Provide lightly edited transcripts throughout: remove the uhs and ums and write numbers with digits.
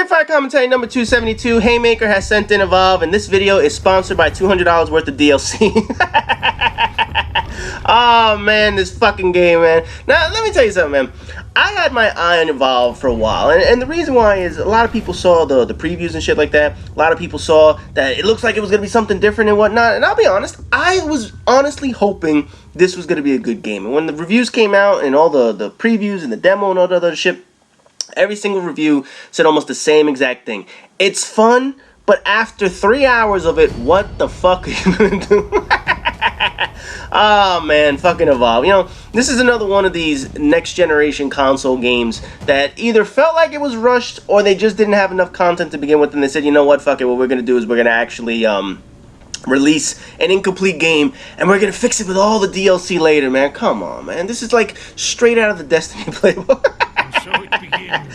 Fire commentary number 272. Haymaker has sent in Evolve, and this video is sponsored by $200 worth of DLC. Oh man, this fucking game, man. Now let me tell you something, man. I had my eye on Evolve for a while, and the reason why is a lot of people saw the previews and shit like that. A lot of people saw that it looks like it was gonna be something different and whatnot. And I'll be honest, I was honestly hoping this was gonna be a good game. And when the reviews came out and all the previews and the demo and all the other shit, every single review said almost the same exact thing. It's fun, but after 3 hours of it, what the fuck are you gonna do? Oh man, fucking Evolve. You know, this is another one of these next generation console games that either felt like it was rushed or they just didn't have enough content to begin with, and they said, you know what, fuck it, what we're gonna do is we're gonna actually release an incomplete game and we're gonna fix it with all the DLC later, man. Come on, man. This is like straight out of the Destiny playbook. So it begins.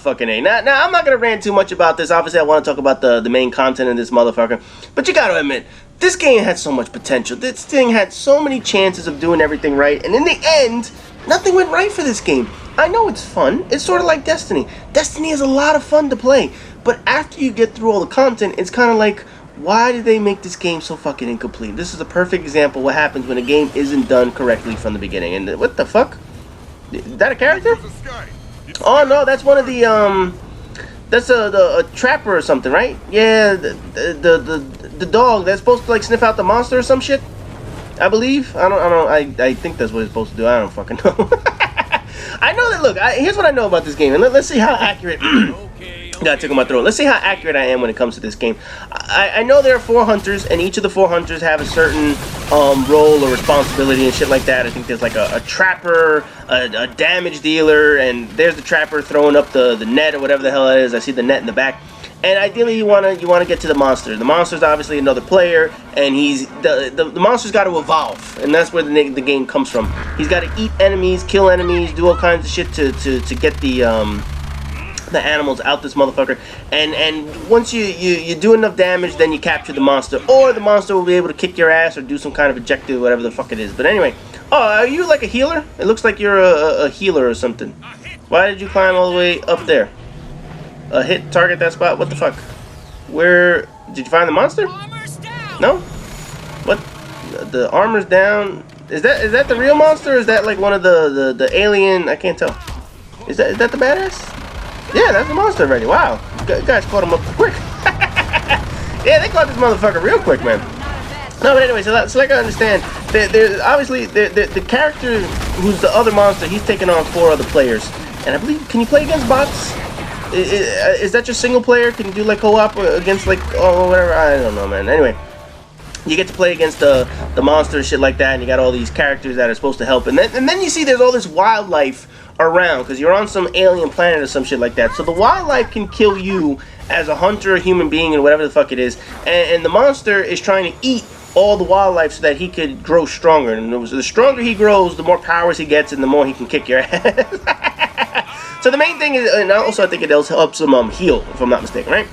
Fucking A. Now, I'm not gonna rant too much about this. Obviously, I want to talk about the main content of this motherfucker. But you gotta admit, this game had so much potential. This thing had so many chances of doing everything right. And in the end, nothing went right for this game. I know it's fun. It's sort of like Destiny. Destiny is a lot of fun to play. But after you get through all the content, it's kind of like, why did they make this game so fucking incomplete? This is a perfect example of what happens when a game isn't done correctly from the beginning. And what the fuck? Is that a character? Oh no, that's one of the that's a trapper or something, right? Yeah, the dog that's supposed to like sniff out the monster or some shit. I believe. I think that's what it's supposed to do. I don't fucking know. I know that. Look, here's what I know about this game, and let's see how accurate. Gotta tickle my throat. Let's see how accurate I am when it comes to this game. I know there are 4 hunters, and each of the 4 hunters have a certain role or responsibility and shit like that. I think there's like a trapper, a damage dealer, and there's the trapper throwing up the net or whatever the hell it is. I see the net in the back. And ideally, you wanna get to the monster. The monster's obviously another player, and the monster's got to evolve, and that's where the game comes from. He's got to eat enemies, kill enemies, do all kinds of shit to get the animals out this motherfucker, and once you do enough damage, then you capture the monster, or the monster will be able to kick your ass or do some kind of objective, whatever the fuck it is. But anyway, oh, are you like a healer? It looks like you're a healer or something. Why did you climb all the way up there? Hit target that spot. What the fuck? Where did you find the monster? No. What? The armor's down. Is that the real monster? Or is that like one of the alien? I can't tell. Is that the badass? Yeah, that's the monster already. Wow. Guys caught him up quick. Yeah, they caught this motherfucker real quick, man. No, but anyway, so like I understand, obviously the character who's the other monster, he's taking on 4 other players. And I believe, can you play against bots? Is that just single player? Can you do like co-op against like, oh, whatever? I don't know, man. Anyway, you get to play against the monster and shit like that, and you got all these characters that are supposed to help. And then you see there's all this wildlife around, because you're on some alien planet or some shit like that. So the wildlife can kill you as a hunter, a human being, or whatever the fuck it is. And the monster is trying to eat all the wildlife so that he could grow stronger. And the stronger he grows, the more powers he gets, and the more he can kick your ass. So the main thing is, and also I think it helps him heal, if I'm not mistaken, right?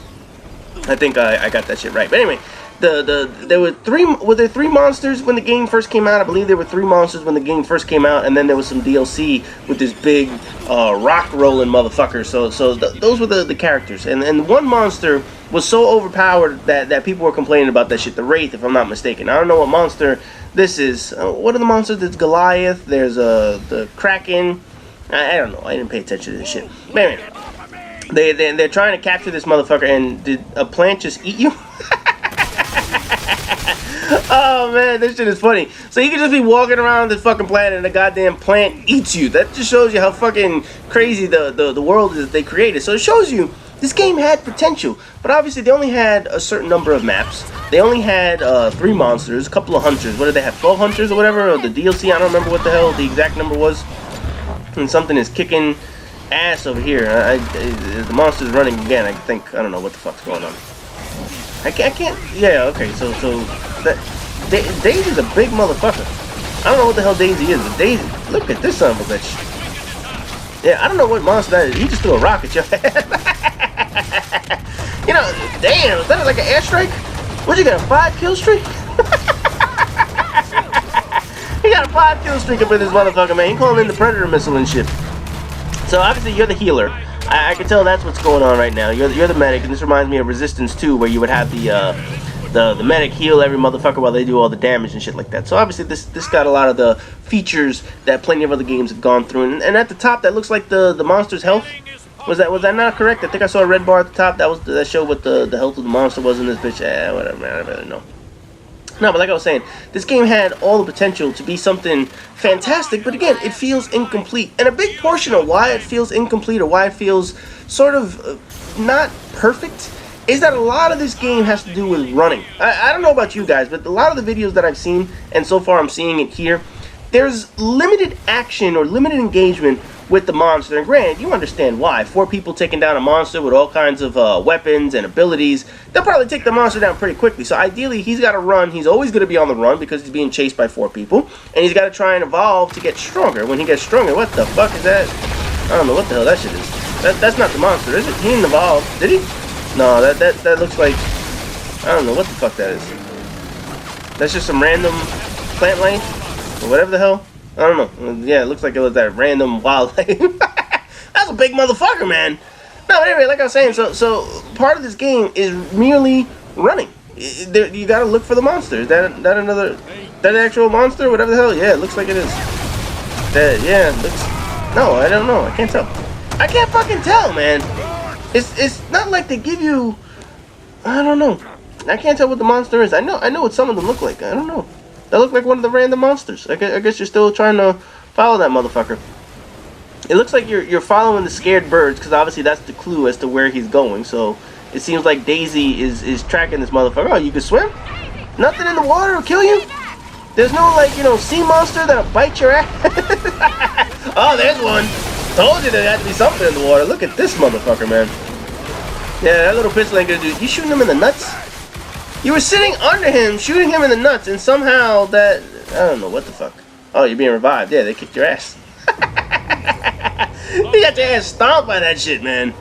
I think I got that shit right. But anyway, there were 3 monsters when the game first came out. I believe there were 3 monsters when the game first came out, and then there was some DLC with this big rock rolling motherfucker. So those were the characters, and one monster was so overpowered that people were complaining about that shit. The Wraith, if I'm not mistaken. I don't know what monster this is. What are the monsters? There's Goliath. There's the Kraken. I don't know. I didn't pay attention to this shit. But anyway, they're trying to capture this motherfucker, and did a plant just eat you? Oh man, this shit is funny. So you can just be walking around this fucking planet and a goddamn plant eats you. That just shows you how fucking crazy the world is that they created. So it shows you this game had potential, but obviously they only had a certain number of maps. They only had 3 monsters, a couple of hunters. What did they have? 12 hunters or whatever? Or the DLC? I don't remember what the hell the exact number was. And something is kicking ass over here. The monster's running again. I think, I don't know what the fuck's going on. I can't. Yeah, okay. So Daisy's a big motherfucker. I don't know what the hell Daisy is, but Daisy, look at this son of a bitch. Yeah, I don't know what monster that is. He just threw a rock at your head. You know, damn, is that like an airstrike? What, you got a 5 kill streak? He got a 5 kill streak up with this motherfucker, man. He calling in the Predator missile and shit. So obviously you're the healer. I can tell that's what's going on right now. You're the medic, and this reminds me of Resistance 2, where you would have the medic heal every motherfucker while they do all the damage and shit like that. So obviously this got a lot of the features that plenty of other games have gone through. And at the top, that looks like the monster's health. Was that not correct? I think I saw a red bar at the top. That showed what the health of the monster was in this bitch. Whatever, man. I don't really know. No, but like I was saying, this game had all the potential to be something fantastic, but again, it feels incomplete. And a big portion of why it feels incomplete, or why it feels sort of not perfect, is that a lot of this game has to do with running. I don't know about you guys, but a lot of the videos that I've seen, and so far I'm seeing it here, there's limited action or limited engagement with the monster. And granted, you understand why. 4 people taking down a monster with all kinds of weapons and abilities, they'll probably take the monster down pretty quickly. So ideally, he's got to run. He's always going to be on the run because he's being chased by 4 people. And he's got to try and evolve to get stronger. When he gets stronger, what the fuck is that? I don't know what the hell that shit is. That's not the monster, is it? He didn't evolve. Did he? No, that looks like... I don't know what the fuck that is. That's just some random plant life? Or whatever the hell? I don't know. Yeah, it looks like it was that random wildlife. That's a big motherfucker, man. No, but anyway, like I was saying, so part of this game is merely running. You gotta look for the monster. Is that an actual monster? Whatever the hell? Yeah, it looks like it is. Yeah, it looks... No, I don't know. I can't tell. I can't fucking tell, man. It's not like they give you... I don't know. I can't tell what the monster is. I know what some of them look like. I don't know. They look like one of the random monsters. I guess you're still trying to follow that motherfucker. It looks like you're following the scared birds, because obviously that's the clue as to where he's going. So it seems like Daisy is tracking this motherfucker. Oh, you can swim? Nothing in the water will kill you? There's no, like, sea monster that'll bite your ass? Oh, there's one. Told you there had to be something in the water. Look at this motherfucker, man. Yeah, that little pistol ain't gonna do. You shooting him in the nuts? You were sitting under him, shooting him in the nuts, and somehow that... I don't know, what the fuck. Oh, you're being revived. Yeah, they kicked your ass. You got your ass stomped by that shit, man.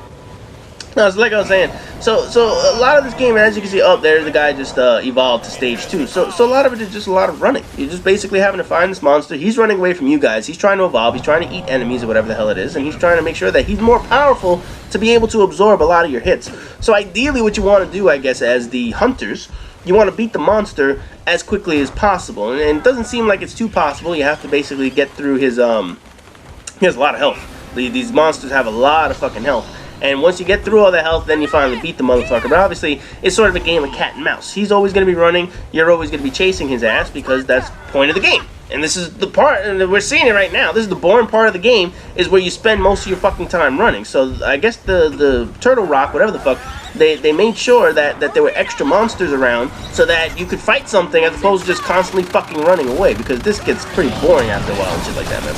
No, it's like I was saying. So a lot of this game, as you can see, up there, the guy just evolved to stage 2. So a lot of it is just a lot of running. You're just basically having to find this monster. He's running away from you guys. He's trying to evolve. He's trying to eat enemies or whatever the hell it is. And he's trying to make sure that he's more powerful to be able to absorb a lot of your hits. So ideally what you want to do, I guess, as the hunters, you want to beat the monster as quickly as possible. And it doesn't seem like it's too possible. You have to basically get through his, he has a lot of health. These monsters have a lot of fucking health. And once you get through all the health, then you finally beat the motherfucker. But obviously, it's sort of a game of cat and mouse. He's always going to be running. You're always going to be chasing his ass, because that's the point of the game. And this is the part, and we're seeing it right now. This is the boring part of the game, is where you spend most of your fucking time running. So I guess the Turtle Rock, whatever the fuck, they made sure that there were extra monsters around so that you could fight something as opposed to just constantly fucking running away, because this gets pretty boring after a while and shit like that, man.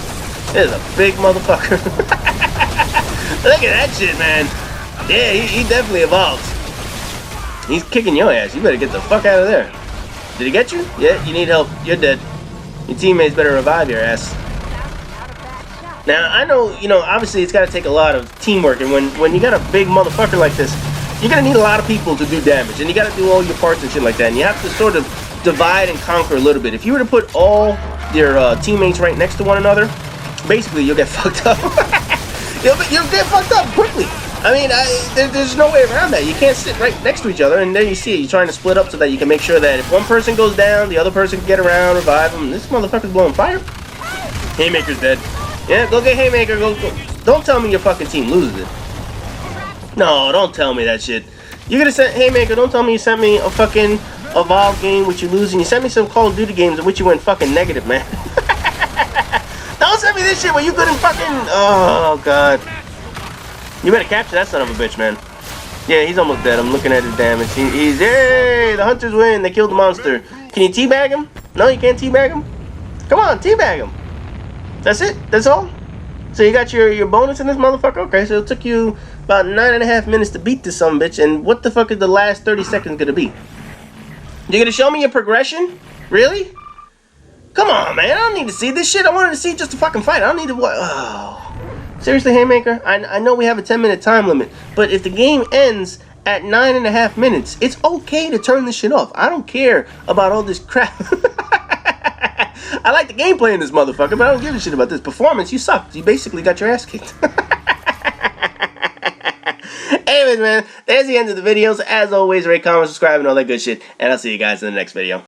This is a big motherfucker. Look at that shit, man. Yeah, he definitely evolved. He's kicking your ass. You better get the fuck out of there. Did he get you? Yeah, you need help. You're dead. Your teammates better revive your ass. Now, I know, obviously it's got to take a lot of teamwork, and when you got a big motherfucker like this, you're going to need a lot of people to do damage, and you got to do all your parts and shit like that, and you have to sort of divide and conquer a little bit. If you were to put all your teammates right next to one another, basically you'll get fucked up. You'll get fucked up quickly. I mean, there's no way around that. You can't sit right next to each other, and there you see it. You're trying to split up so that you can make sure that if one person goes down, the other person can get around, revive them. This motherfucker's blowing fire. Haymaker's dead. Yeah, go get Haymaker. Go. Don't tell me your fucking team loses it. No, don't tell me that shit. You're gonna send Haymaker. Don't tell me you sent me a fucking Evolve game which you losing. You sent me some Call of Duty games in which you went fucking negative, man. Don't send me this shit where you couldn't fucking... Oh, God. You better capture that son of a bitch, man. Yeah, he's almost dead. I'm looking at his damage. He's... Hey, the hunters win. They killed the monster. Can you teabag him? No, you can't teabag him? Come on, teabag him. That's it? That's all? So you got your bonus in this motherfucker? Okay, so it took you about 9.5 minutes to beat this son of a bitch. And what the fuck is the last 30 seconds gonna be? You're gonna show me your progression? Really? Come on, man. I don't need to see this shit. I wanted to see just a fucking fight. I don't need to... Oh. Seriously, Haymaker? I know we have a 10-minute time limit, but if the game ends at 9.5 minutes, it's okay to turn this shit off. I don't care about all this crap. I like the gameplay in this motherfucker, but I don't give a shit about this. Performance, you sucked. You basically got your ass kicked. anyways, man, there's the end of the video. So as always, rate, comment, subscribe, and all that good shit. And I'll see you guys in the next video.